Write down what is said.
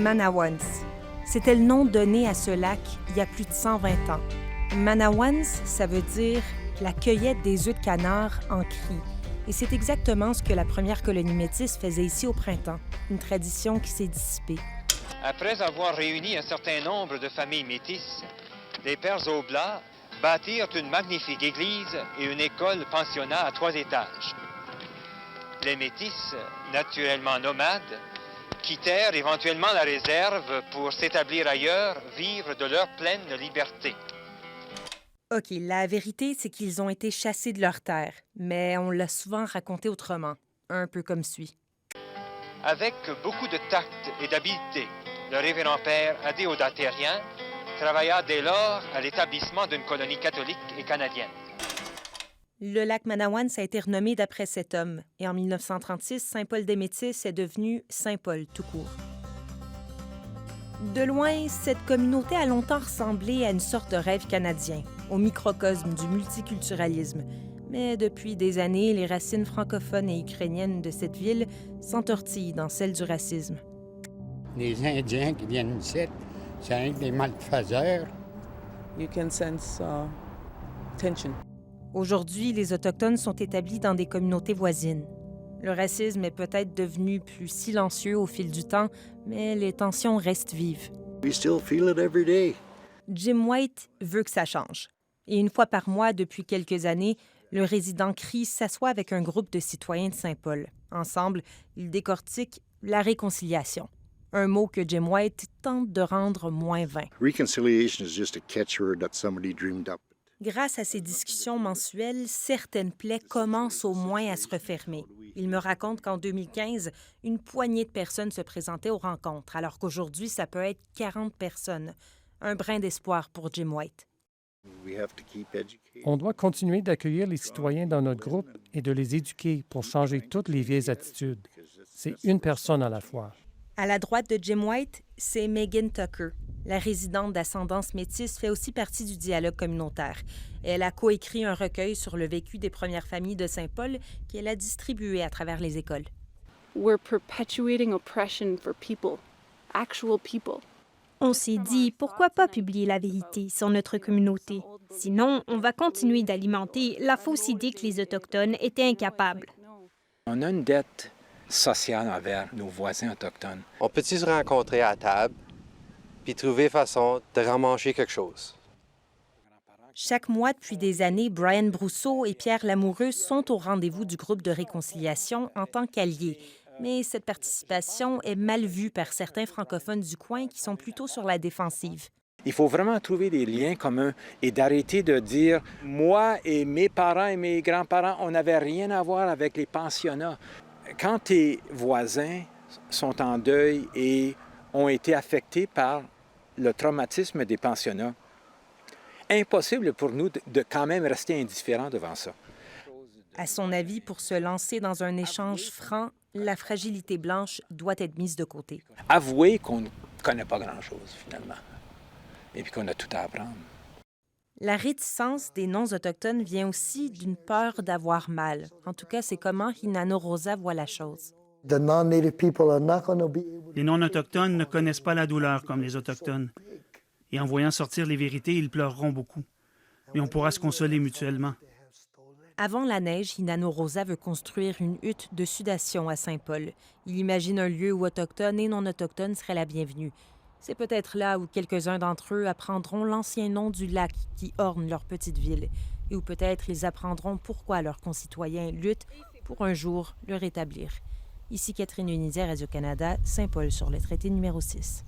Manawans. C'était le nom donné à ce lac il y a plus de 120 ans. Manawans, ça veut dire la cueillette des œufs de canard en cris. Et c'est exactement ce que la première colonie métisse faisait ici au printemps, une tradition qui s'est dissipée. Après avoir réuni un certain nombre de familles métisses, les Pères Oblats bâtirent une magnifique église et une école-pensionnat à 3 étages. Les Métis, naturellement nomades, quittèrent éventuellement la réserve pour s'établir ailleurs, vivre de leur pleine liberté. OK, la vérité, c'est qu'ils ont été chassés de leur terre, mais on l'a souvent raconté autrement, un peu comme suit. Avec beaucoup de tact et d'habileté, le révérend père Adéodat-Terrien travailla dès lors à l'établissement d'une colonie catholique et canadienne. Le lac Manawans a été renommé d'après cet homme, et en 1936, Saint-Paul-des-Métis est devenu Saint-Paul tout court. De loin, cette communauté a longtemps ressemblé à une sorte de rêve canadien, au microcosme du multiculturalisme. Mais depuis des années, les racines francophones et ukrainiennes de cette ville s'entortillent dans celles du racisme. Les Indiens qui viennent ici, c'est rien que des malfaiseurs. You can sense tension. Aujourd'hui, les Autochtones sont établis dans des communautés voisines. Le racisme est peut-être devenu plus silencieux au fil du temps, mais les tensions restent vives. We still feel it every day. Jim White veut que ça change. Et une fois par mois, depuis quelques années, le résident CRI s'assoit avec un groupe de citoyens de Saint-Paul. Ensemble, ils décortiquent la réconciliation. Un mot que Jim White tente de rendre moins vain. Reconciliation is just a catchword that somebody dreamed up. Grâce à ces discussions mensuelles, certaines plaies commencent au moins à se refermer. Il me raconte qu'en 2015, une poignée de personnes se présentaient aux rencontres, alors qu'aujourd'hui, ça peut être 40 personnes. Un brin d'espoir pour Jim White. On doit continuer d'accueillir les citoyens dans notre groupe et de les éduquer pour changer toutes les vieilles attitudes. C'est une personne à la fois. À la droite de Jim White, c'est Megan Tucker. La résidente d'ascendance métisse fait aussi partie du dialogue communautaire. Elle a coécrit un recueil sur le vécu des premières familles de Saint-Paul qu'elle a distribué à travers les écoles. We're perpetuating oppression for people, actual people. On s'est dit, pourquoi pas publier la vérité sur notre communauté? Sinon, on va continuer d'alimenter la fausse idée que les Autochtones étaient incapables. On a une dette sociale envers nos voisins autochtones. On peut-tu se rencontrer à table puis trouver façon de ramancher quelque chose? Chaque mois, depuis des années, Brian Brousseau et Pierre Lamoureux sont au rendez-vous du groupe de réconciliation en tant qu'alliés. Mais cette participation est mal vue par certains francophones du coin qui sont plutôt sur la défensive. Il faut vraiment trouver des liens communs et d'arrêter de dire « moi et mes parents et mes grands-parents, on n'avait rien à voir avec les pensionnats ». Quand tes voisins sont en deuil et ont été affectés par le traumatisme des pensionnats, impossible pour nous de quand même rester indifférents devant ça. À son avis, pour se lancer dans un échange franc, la fragilité blanche doit être mise de côté. Avouer qu'on ne connaît pas grand-chose, finalement, et puis qu'on a tout à apprendre. La réticence des non-autochtones vient aussi d'une peur d'avoir mal. En tout cas, c'est comment Hinano Rosa voit la chose. Les non-autochtones ne connaissent pas la douleur comme les autochtones. Et en voyant sortir les vérités, ils pleureront beaucoup. Mais on pourra se consoler mutuellement. Avant la neige, Hinano Rosa veut construire une hutte de sudation à Saint-Paul. Il imagine un lieu où autochtones et non-autochtones seraient la bienvenue. C'est peut-être là où quelques-uns d'entre eux apprendront l'ancien nom du lac qui orne leur petite ville. Et où peut-être ils apprendront pourquoi leurs concitoyens luttent pour un jour le rétablir. Ici Catherine Unizet, Radio-Canada, Saint-Paul sur le traité numéro 6.